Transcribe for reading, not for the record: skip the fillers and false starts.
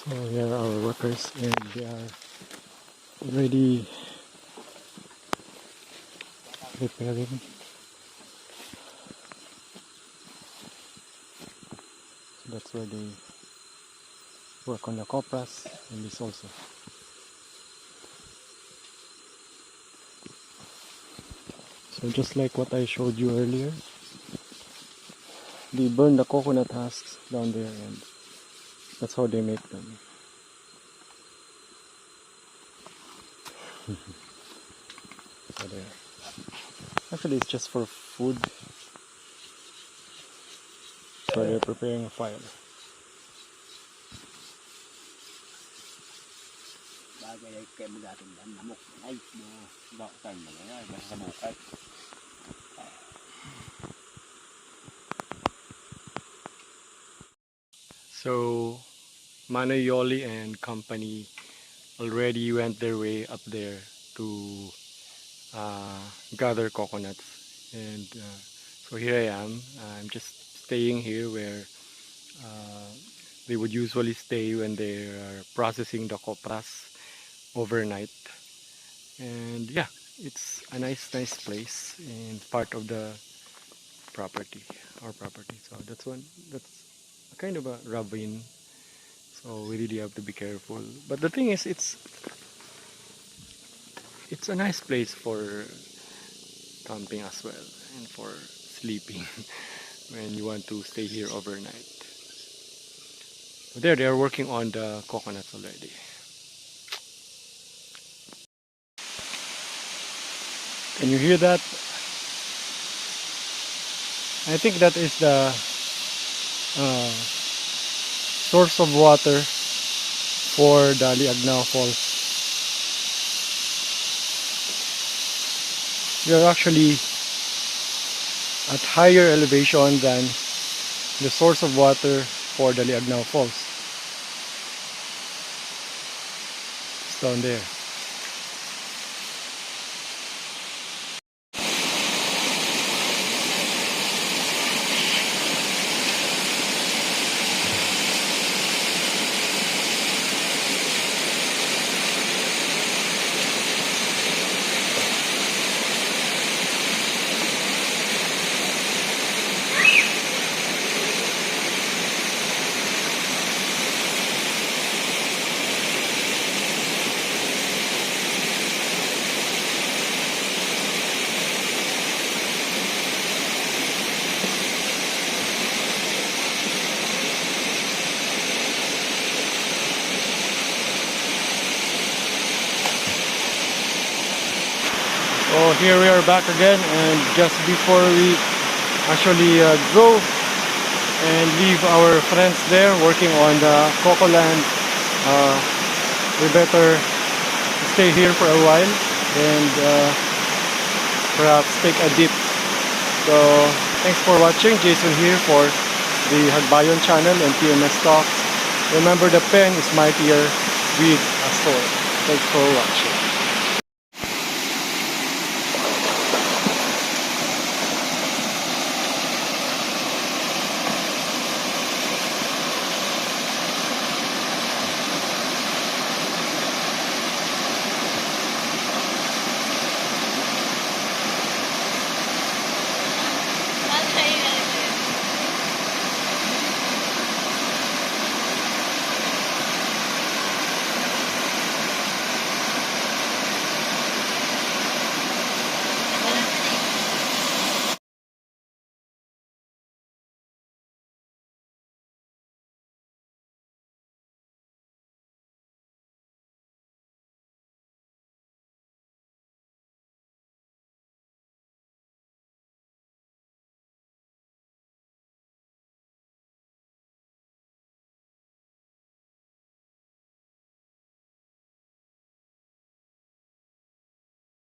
So here are our workers and they are already preparing. So that's where they work on the COPRAS and this also. So just like what I showed you earlier, they burn the coconut husks down there and that's how they make them. So there. Actually it's just for food. So they're preparing a fire. So Manayoli and company already went their way up there to gather coconuts, and so here I am. I'm just staying here where they would usually stay when they are processing the copras overnight. And yeah, it's a nice place and part of the property, our property. So that's kind of a ravine, so we really have to be careful. But the thing is, it's a nice place for camping as well and for sleeping when you want to stay here overnight. There they are working on the coconuts already. Can you hear that? I think that is the source of water for the Liagnao Falls. We are actually at higher elevation than the source of water for the Liagnao Falls. It's down there. So here we are back again, and just before we actually go and leave our friends there working on the coco land, we better stay here for a while and perhaps take a dip. So thanks for watching. Jason here for the Hagbayon Channel and TMS Talks. Remember, the pen is mightier with a sword. Thanks for watching.